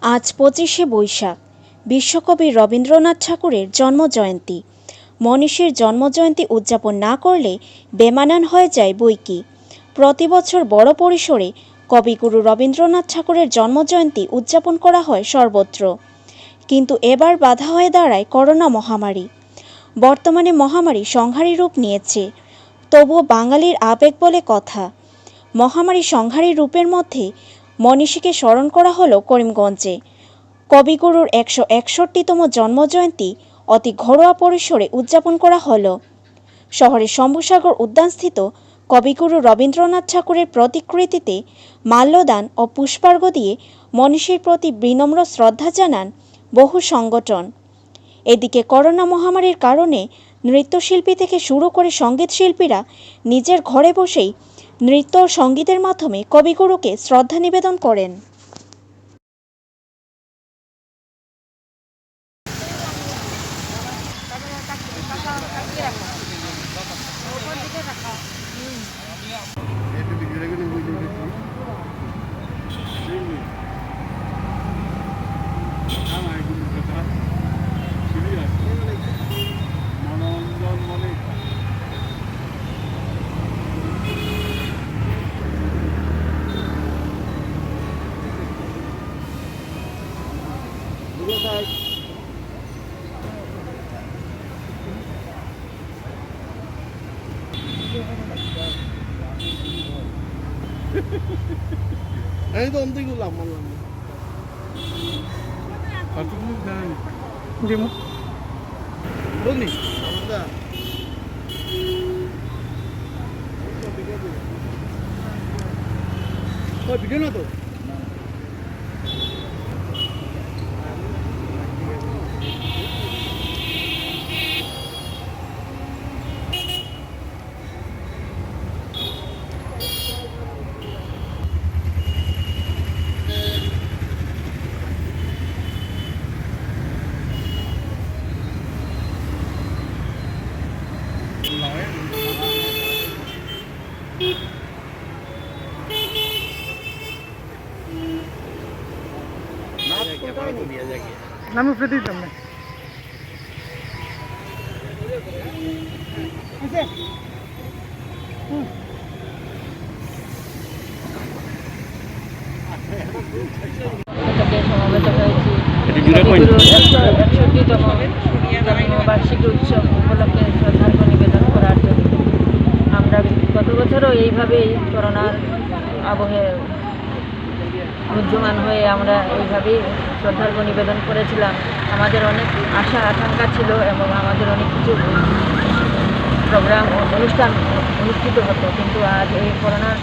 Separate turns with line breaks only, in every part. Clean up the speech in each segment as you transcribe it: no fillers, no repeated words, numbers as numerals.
আজ ২৫শে বৈশাখ, বিশ্বকবি রবীন্দ্রনাথ ঠাকুরের জন্মজয়ন্তী। মনীষীর জন্মজয়ন্তী উদযাপন না করলে বেমানান হয়ে যায় বৈকি। প্রতি বছর বড় পরিসরে কবিগুরু রবীন্দ্রনাথ ঠাকুরের জন্মজয়ন্তী উদযাপন করা হয় সর্বত্র, কিন্তু এবার বাধা হয়ে দাঁড়ায় করোনা মহামারী। বর্তমানে মহামারী সংহারী রূপ নিয়েছে, তবুও বাঙালির আবেগ বলে কথা। মহামারী সংহারী রূপের মধ্যে মনীষীকে স্মরণ করা হলো করিমগঞ্জে। কবিগুরুর ১৬১তম জন্মজয়ন্তী অতি ঘরোয়া পরিসরে উদযাপন করা হলো। শহরের শম্ভুসাগর উদ্যানস্থিত কবিগুরু রবীন্দ্রনাথ ঠাকুরের প্রতিকৃতিতে মাল্যদান ও পুষ্পার্ঘ্য দিয়ে মনীষীর প্রতি বিনম্র শ্রদ্ধা জানান বহু সংগঠন। এদিকে করোনা মহামারীর কারণে নৃত্যশিল্পী থেকে শুরু করে সঙ্গীত শিল্পীরা নিজের ঘরে বসেই নৃত্য ও সঙ্গীতের মাধ্যমে কবিগুরুকে শ্রদ্ধা নিবেদন করেন।
আমি তো অন্তে গেলাম বললাম বুঝলি ভিডিও না তো নাম উপরে দিতাম না
সমবেত হয়েছি বার্ষিকী উৎসব উপলক্ষে শ্রদ্ধার্ঘ্য নিবেদন করার জন্য। আমরা গত বছরও এইভাবেই করোনার আবহে মুহ্যমান হয়ে আমরা এইভাবেই শ্রদ্ধার্ঘ্য নিবেদন করেছিলাম। আমাদের অনেক আশা আকাঙ্ক্ষা ছিল এবং আমাদের অনেক কিছু প্রোগ্রাম অনুষ্ঠান অনুষ্ঠিত হতো, কিন্তু আজ এই করোনার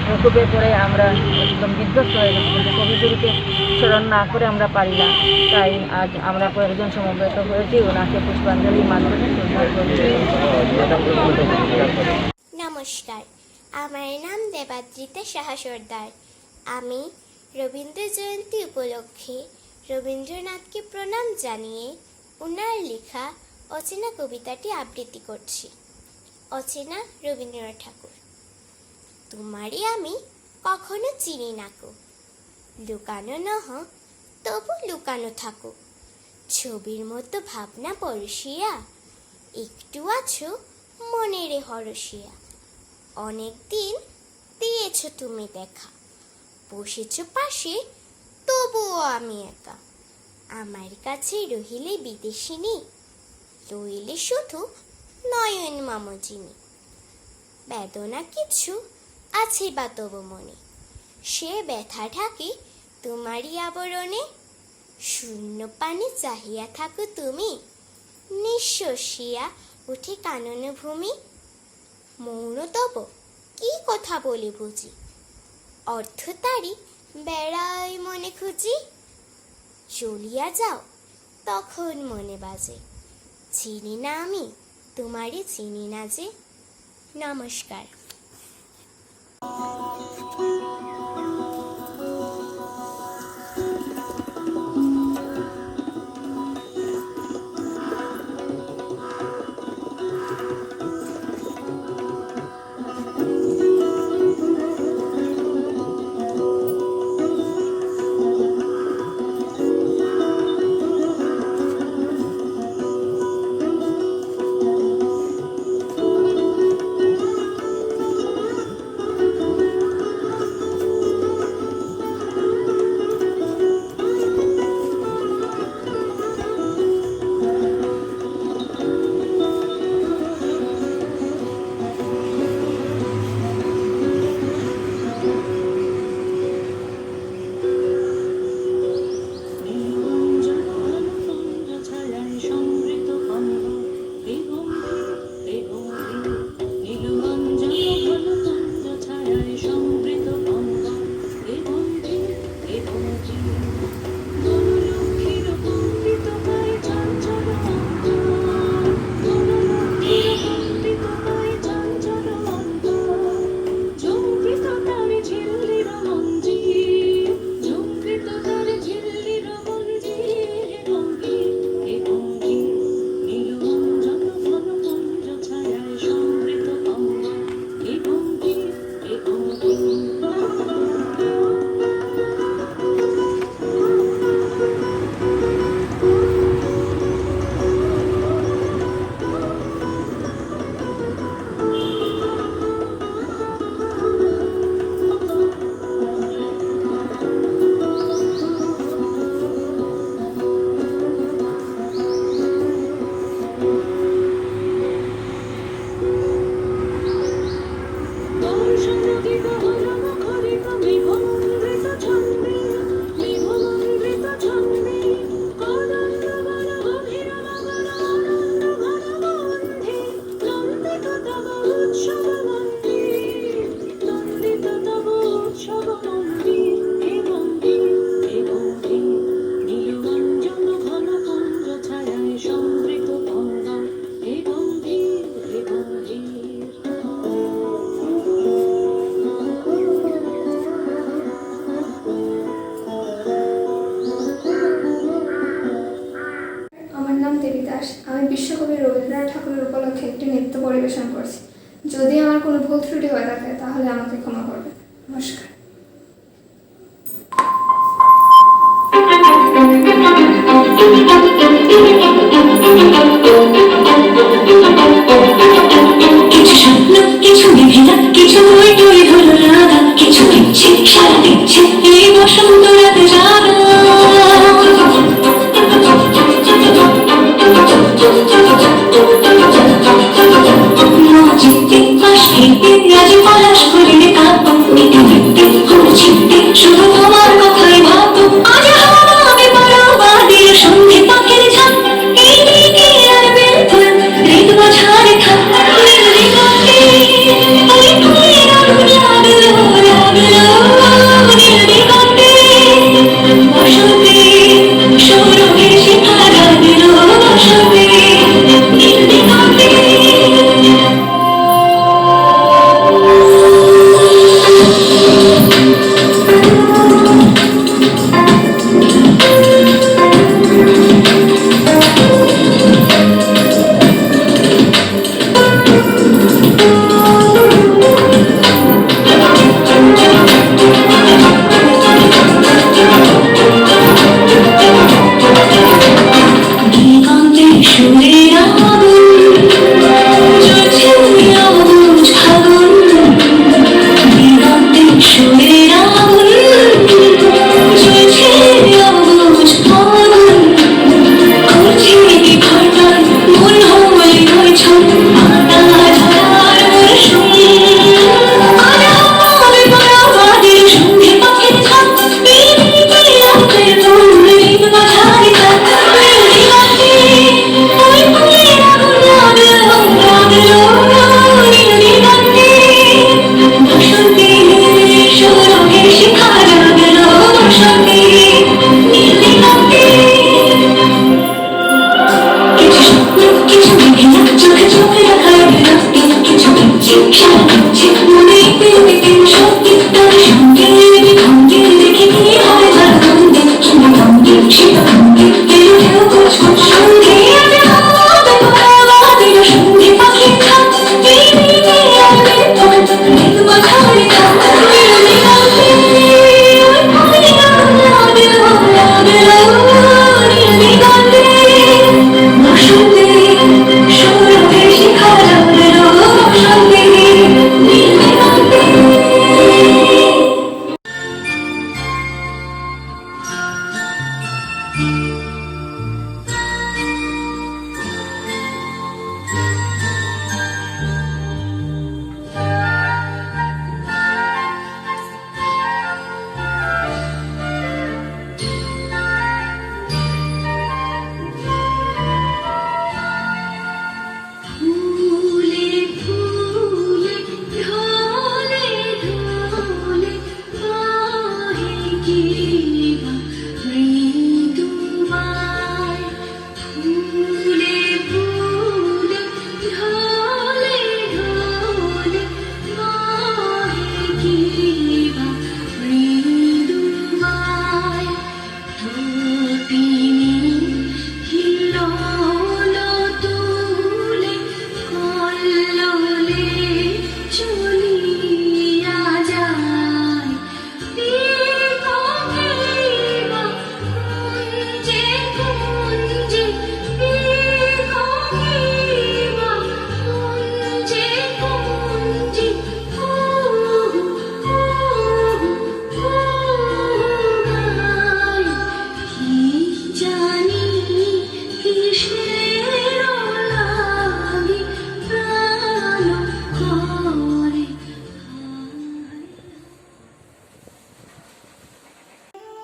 প্রকোপে পড়ে আমরা একদম বিধ্বস্ত হয়ে গেছি। কিন্তু কবিগুরুকে স্মরণ না করে আমরা পারি না, তাই আজ আমরা কয়েকজন সমবেত হয়েছি ওনাকে পুষ্পাঞ্জলির মাধ্যমে
নমস্কার, আমার নাম দেবাদ্রিতা সাহা সর্দার। আমি রবীন্দ্র জয়ন্তী উপলক্ষে রবীন্দ্রনাথকে প্রণাম জানিয়ে ওনার লেখা অচেনা কবিতাটি আবৃত্তি করছি। অচেনা রবীন্দ্রনাথ ঠাকুর। তোমারে আমি কখনো চিনি নাকো, লুকানো নহ তবু লুকানো থাকো, ছবির মতো ভাবনা পরশিয়া, একটু আছো মনেরে হরসিয়া। অনেক দিন দিয়েছ তুমি দেখা, বসেছ পাশে তবুও আমি একা। আমার কাছে রহিলে বিদেশিনী, রইলে শুধু নয়ন মামজিনী। বেদনা কিছু আছে বা তবু মনে, সে ব্যথা ঢাকে তোমারই আবরণে। শূন্য পানে চাহিয়া থাকো তুমি, নিঃশ্বাসিয়া উঠে কানন ভূমি। মৌন তব কি কথা বলে বুঝি, অর্থ তারি বেড়াই মনে খুঁজি। চলিয়া যাও তখন মনে বাজে, চিনি না আমি তোমারে চিনি না যে। নমস্কার।
পরিবেশন করছি। যদি আমার কোনো ভুল ত্রুটি হয়ে থাকে তাহলে আমাকে ক্ষমা করবে। নমস্কার।
কিছু স্বপ্ন, কিছু মেঘেলা, কিছু টই টই হলো রাগা, কিছু দিচ্ছে সারা দিচ্ছে এই বসন্ত রাতে জাগা। নাচিতে আসতে রাজি পলাশ করিলে কাঁপো, নিতে নিতে হুড় ছিটতে শুধু তোমার কথাই ভাবো। আজ হবে পরবাদের সন্ধে পাখির ঝাঁক, এই দিকে আর বেল ফুল ঋতু ঝাড়ে থাক।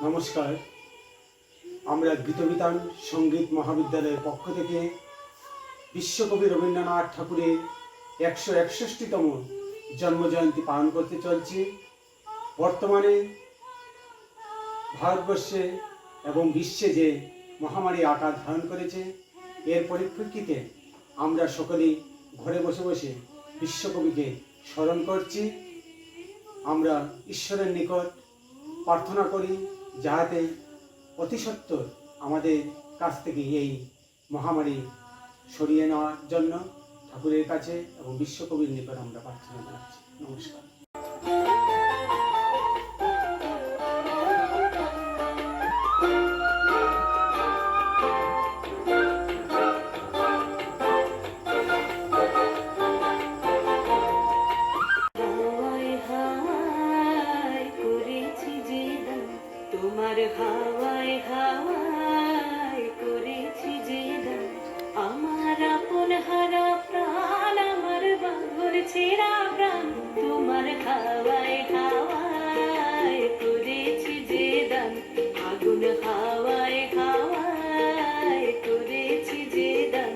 নমস্কার। আমরা গীতবিতান সঙ্গীত মহাবিদ্যালয়ের পক্ষ থেকে বিশ্বকবি রবীন্দ্রনাথ ঠাকুরের 161তম জন্মজয়ন্তী পালন করতে চলছি। বর্তমানে ভারতবর্ষে এবং বিশ্বে যে মহামারী আকার ধারণ করেছে, এর পরিপ্রেক্ষিতে আমরা সকলেই ঘরে বসে বসে বিশ্বকবিকে স্মরণ করছি। আমরা ঈশ্বরের নিকট প্রার্থনা করি যাহাতে অতি সত্বর আমাদের কাছ থেকে এই মহামারী সরিয়ে নেওয়ার জন্য ঠাকুরের কাছে এবং বিশ্বকবির নিকট আমরা প্রার্থনা জানাচ্ছি। নমস্কার।
তোমার হাওয়ায় হাওয়ায় করেছি যে দান, আমার আপন হারা প্রাণ, আমার বাঙর ছেঁড়া প্রাণ, তোমার হাওয়ায় হাওয়ায় করেছি যে দান, আগুন হাওয়ায় হাওয়ায় করেছি যে দান।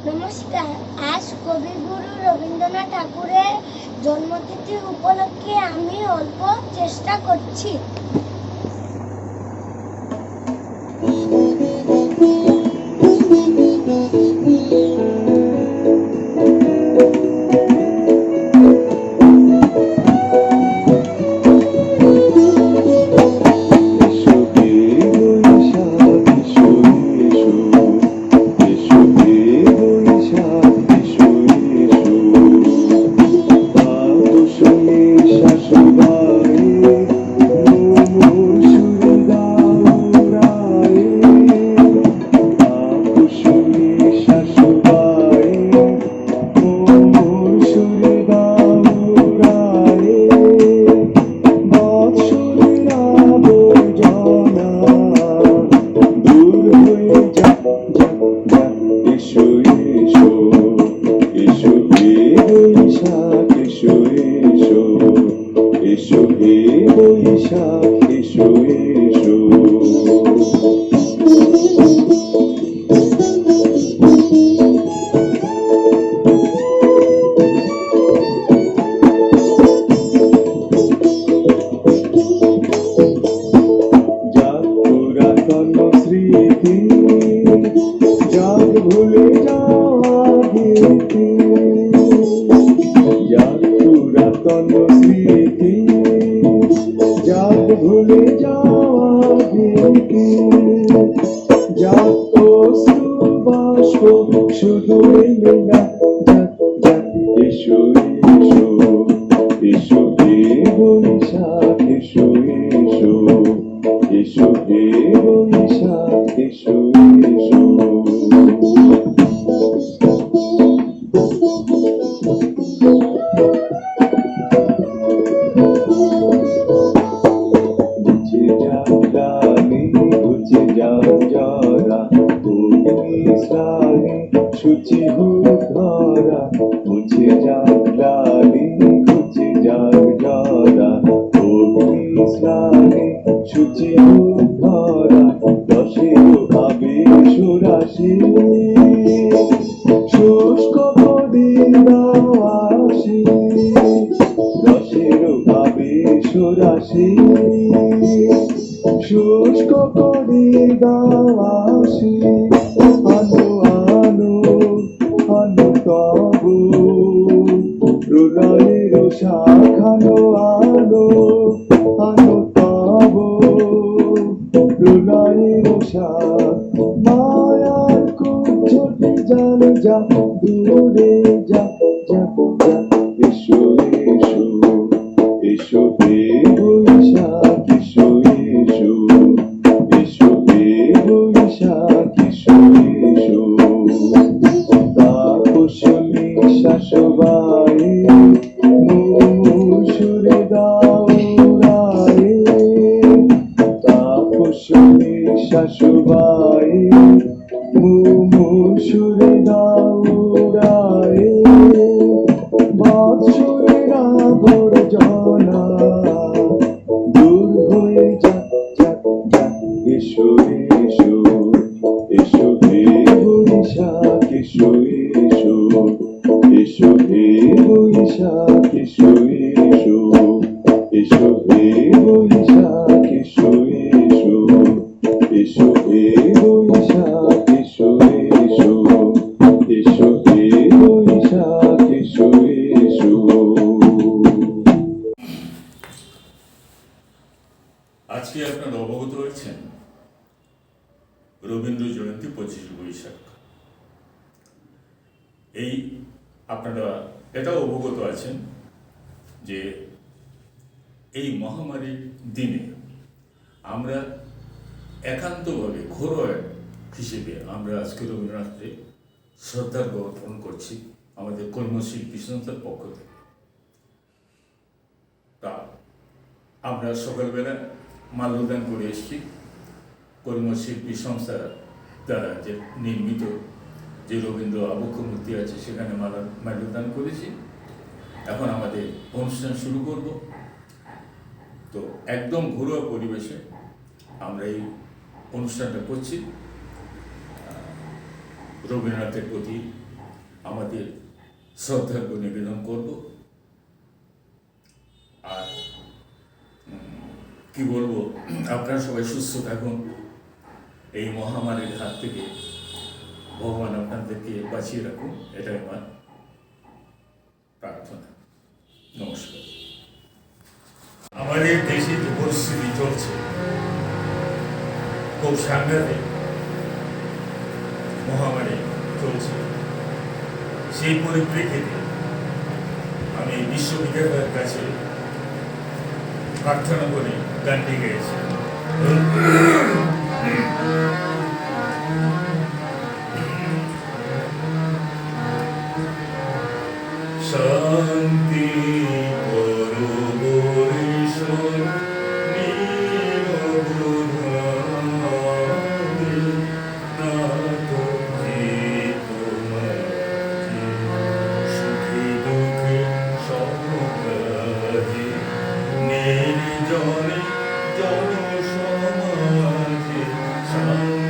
নমস্কার, আজ কবিগুরু রবীন্দ্রনাথ ঠাকুরের জন্মতিথি উপলক্ষে আমি অল্প চেষ্টা করছি।
শুধু এসো এসো বুঝে যাক রানী বুঝে যাক জরা অগ্নি স্নানে শুচি হোক ধরা বুঝে যাক রানী বুঝে যাক জরা অগ্নি স্নানে শুচি হোক ধরা রসের আবেশ রাশি শুষ্ক প্রদীপ দাও আসি রসের আবেশ রাশি শুষ্ক প্রদীপ দাও আসি আলো আলো আলো তবু হৃদয়ের শাখানো আলো আলো তবু হৃদয়ের শাখ মায়ার কুঞ্জটি জাল যা দূরে যা যা যা এসো এসো এসো হে বৈশাখ এসো এসো এসো হে বৈশাখ এসো এসো তাপসী শাসবাই মুসুরে দাউরাই তাপসী শাসবাই মুসুরে দাউরাই বৎসরের আবর্জনা দূর হয়ে যাক যাক যাক এসো এসো এসো হে বৈশাখ এসো এসো এসো হে বৈশাখ এসো এসো এসো হে বৈশাখ এসো এসো এসো হে বৈশাখ এসো এসো এসো হে বৈশাখ এসো এসো
আজকে আপনারা অবগত হয়েছেন রবীন্দ্র জয়ন্তী 25 বৈশাখ। এই আপনারা এটাও অবগত আছেন যে এই মহামারীর দিনে আমরা একান্তভাবে ঘরোয়া হিসেবে আমরা আজকে রবীন্দ্রনাথকে শ্রদ্ধার জ্ঞাপন করছি আমাদের কর্মশিল্পী সংস্থার পক্ষ থেকে। তা আমরা সকালবেলা মাল্যদান করে এসেছি কর্মশিল্পী সংস্থা দ্বারা যে নির্মিত যে রবীন্দ্র আবক্ষ মূর্তি আছে সেখানে মাল্যদান করেছি। এখন আমাদের অনুষ্ঠান শুরু করব। তো একদম ঘরোয়া পরিবেশে আমরা এই অনুষ্ঠানটা করছি। রবীন্দ্রনাথের প্রতি আমাদের শ্রদ্ধার্ঘ্য নিবেদন করব। আর কি বলবো, আপনারা সবাই সুস্থ থাকুন, এই মহামারীর হাত থেকে ভগবান আপনাদেরকে বাঁচিয়ে রাখুন, এটাই আমার প্রার্থনা। নমস্কার। আমাদের দেশে যে পরিস্থিতি চলছে খুব সাংঘাতিক, মহামারী চলছে, সেই পরিপ্রেক্ষিতে আমি বিশ্ববিদ্যালয়ের কাছে প্রার্থনা করে গানটি গেয়েছি। শান্তি জনে জনসমাজে শান্তি